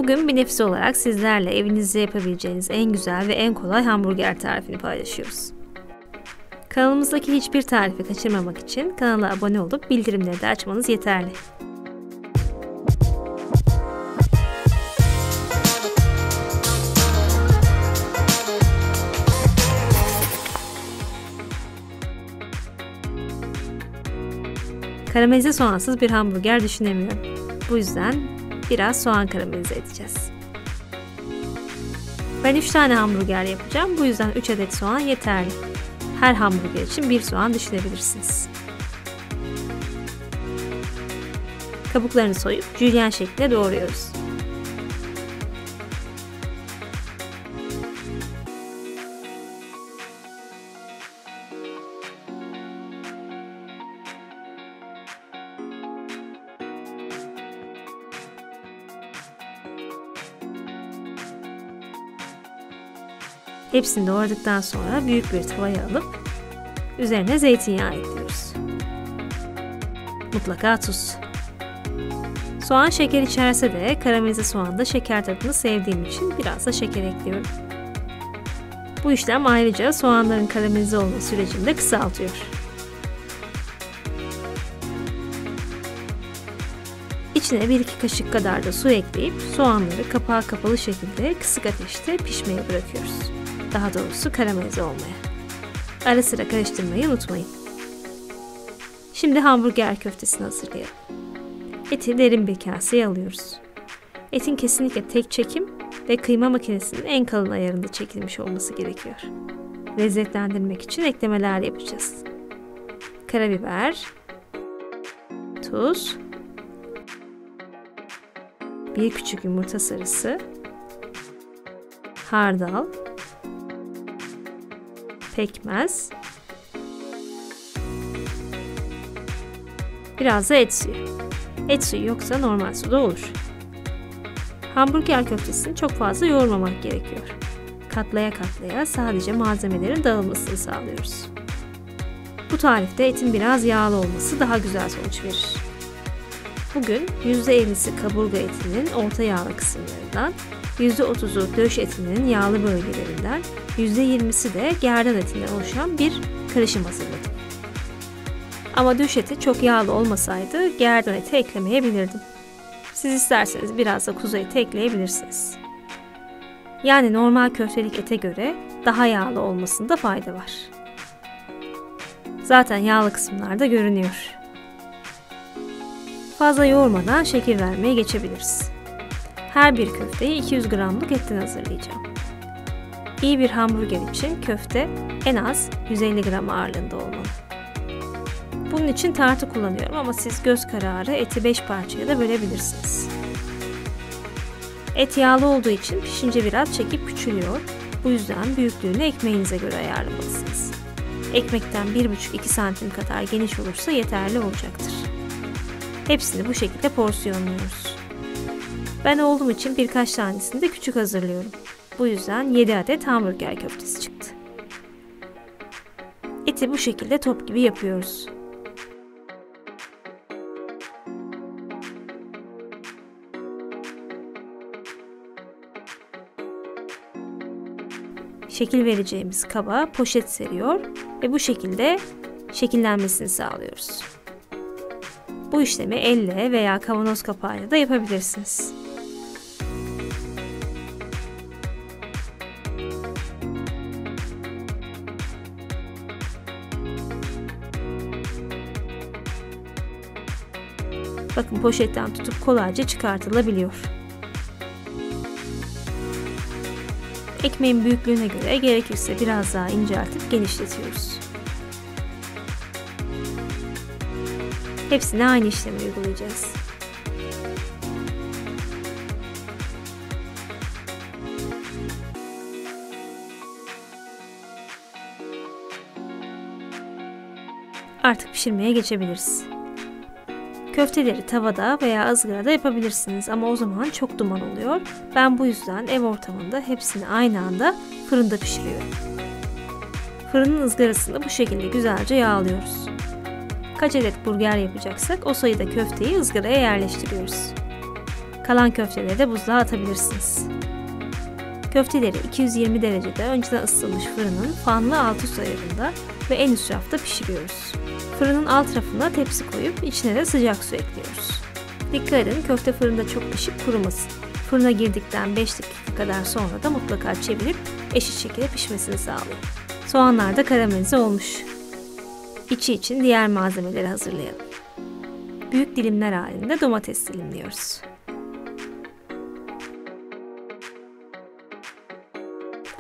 Bugün bir nefis olarak sizlerle evinizde yapabileceğiniz en güzel ve en kolay hamburger tarifini paylaşıyoruz. Kanalımızdaki hiçbir tarifi kaçırmamak için kanala abone olup bildirimleri de açmanız yeterli. Karamelize soğansız bir hamburger düşünemiyorum. Bu yüzden biraz soğan karamelize edeceğiz. Ben 3 tane hamburger yapacağım. Bu yüzden 3 adet soğan yeterli. Her hamburger için 1 soğan düşünebilirsiniz. Kabuklarını soyup jülyen şeklinde doğruyoruz. Hepsini doğradıktan sonra büyük bir tavaya alıp üzerine zeytinyağı ekliyoruz. Mutlaka tuz. Soğan şeker içerse de karamelize soğanda şeker tadını sevdiğim için biraz da şeker ekliyorum. Bu işlem ayrıca soğanların karamelize olma sürecini de kısaltıyor. İçine 1-2 kaşık kadar da su ekleyip soğanları kapağı kapalı şekilde kısık ateşte pişmeye bırakıyoruz. Daha doğrusu karamelize olmaya. Ara sıra karıştırmayı unutmayın. Şimdi hamburger köftesini hazırlayalım. Eti derin bir kaseye alıyoruz. Etin kesinlikle tek çekim ve kıyma makinesinin en kalın ayarında çekilmiş olması gerekiyor. Lezzetlendirmek için eklemeler yapacağız. Karabiber, tuz, 1 küçük yumurta sarısı, hardal, pekmez, biraz da et suyu. Et suyu yoksa normal su da olur. Hamburger köftesini çok fazla yoğurmamak gerekiyor. Katlaya katlaya sadece malzemelerin dağılmasını sağlıyoruz. Bu tarifte etin biraz yağlı olması daha güzel sonuç verir. Bugün %50'si kaburga etinin orta yağlı kısımlarından, %30'u döş etinin yağlı bölgelerinden, %20'si de gerdan etinden oluşan bir karışım hazırladım. Ama döş eti çok yağlı olmasaydı gerdan eti eklemeyebilirdim. Siz isterseniz biraz da kuzu eti ekleyebilirsiniz. Yani normal köftelik ete göre daha yağlı olmasında fayda var. Zaten yağlı kısımlarda görünüyor. Fazla yoğurmadan şekil vermeye geçebiliriz. Her bir köfteyi 200 gramlık etten hazırlayacağım. İyi bir hamburger için köfte en az 150 gram ağırlığında olmalı. Bunun için tartı kullanıyorum ama siz göz kararı eti 5 parçaya da bölebilirsiniz. Et yağlı olduğu için pişince biraz çekip küçülüyor. Bu yüzden büyüklüğünü ekmeğinize göre ayarlamalısınız. Ekmekten 1,5-2 santim kadar geniş olursa yeterli olacaktır. Hepsini bu şekilde porsiyonluyoruz. Ben oğlum için birkaç tanesini de küçük hazırlıyorum. Bu yüzden 7 adet hamburger köftesi çıktı. Eti bu şekilde top gibi yapıyoruz. Şekil vereceğimiz kaba poşet seriyor ve bu şekilde şekillenmesini sağlıyoruz. Bu işlemi elle veya kavanoz kapağıyla da yapabilirsiniz. Bakın poşetten tutup kolayca çıkartılabiliyor. Ekmeğin büyüklüğüne göre gerekirse biraz daha inceltip genişletiyoruz. Hepsine aynı işlemi uygulayacağız. Artık pişirmeye geçebiliriz. Köfteleri tavada veya ızgarada yapabilirsiniz ama o zaman çok duman oluyor. Ben bu yüzden ev ortamında hepsini aynı anda fırında pişiriyorum. Fırının ızgarasını bu şekilde güzelce yağlıyoruz. Kaç adet burger yapacaksak o sayıda köfteyi ızgaraya yerleştiriyoruz. Kalan köfteleri de buzluğa atabilirsiniz. Köfteleri 220 derecede önceden ısıtılmış fırının fanlı alt üst ayarında ve en üst rafta pişiriyoruz. Fırının alt rafına tepsi koyup içine de sıcak su ekliyoruz. Dikkat edin köfte fırında çok pişip kurumasın. Fırına girdikten 5 dakika kadar sonra da mutlaka çevirip eşit şekilde pişmesini sağlayın. Soğanlar da karamelize olmuş. İçi için diğer malzemeleri hazırlayalım. Büyük dilimler halinde domates dilimliyoruz.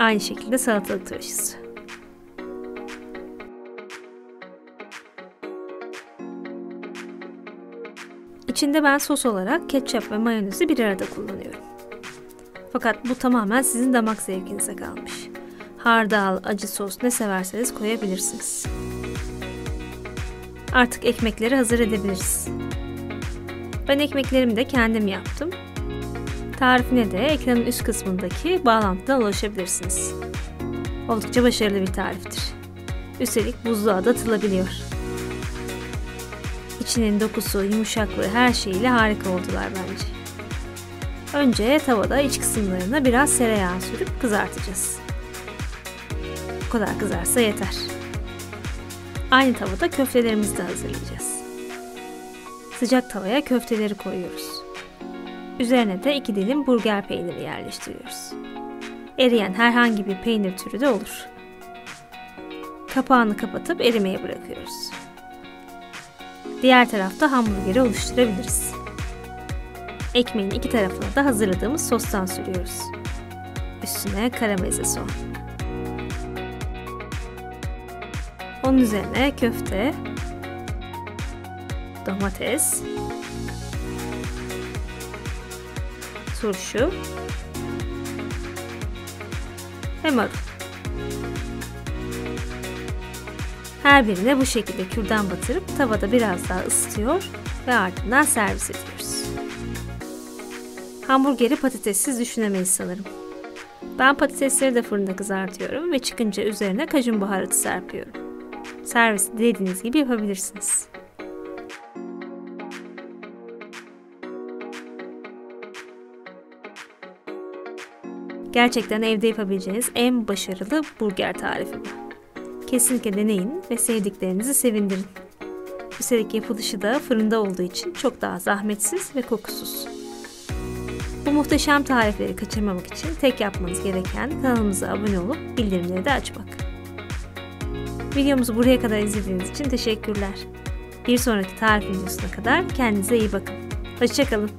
Aynı şekilde salatalık turşusu. İçinde ben sos olarak ketçap ve mayonezi bir arada kullanıyorum. Fakat bu tamamen sizin damak zevkinize kalmış. Hardal, acı sos ne severseniz koyabilirsiniz. Artık ekmekleri hazır edebiliriz. Ben ekmeklerimi de kendim yaptım. Tarifine de ekranın üst kısmındaki bağlantıdan ulaşabilirsiniz. Oldukça başarılı bir tariftir. Üstelik buzluğa da atılabiliyor. İçinin dokusu, yumuşaklığı her şeyiyle harika oldular bence. Önce tavada iç kısımlarına biraz tereyağı sürüp kızartacağız. Bu kadar kızarsa yeter. Aynı tavada köftelerimizi de hazırlayacağız. Sıcak tavaya köfteleri koyuyoruz. Üzerine de 2 dilim burger peyniri yerleştiriyoruz. Eriyen herhangi bir peynir türü de olur. Kapağını kapatıp erimeye bırakıyoruz. Diğer tarafta hamburgeri oluşturabiliriz. Ekmeğin iki tarafına da hazırladığımız sostan sürüyoruz. Üstüne karamelize soğan. Onun üzerine köfte, domates, turşu ve marul. Her birine bu şekilde kürdan batırıp tavada biraz daha ısıtıyor ve ardından servis ediyoruz. Hamburgeri patatessiz düşünemeyiz sanırım. Ben patatesleri de fırında kızartıyorum ve çıkınca üzerine kajun baharatı serpiyorum. Servisi dilediğiniz gibi yapabilirsiniz. Gerçekten evde yapabileceğiniz en başarılı burger tarifi bu. Kesinlikle deneyin ve sevdiklerinizi sevindirin. Üstelik yapılışı da fırında olduğu için çok daha zahmetsiz ve kokusuz. Bu muhteşem tarifleri kaçırmamak için tek yapmanız gereken kanalımıza abone olup bildirimleri de açmak. Videomuzu buraya kadar izlediğiniz için teşekkürler. Bir sonraki tarif videosuna kadar kendinize iyi bakın. Hoşça kalın.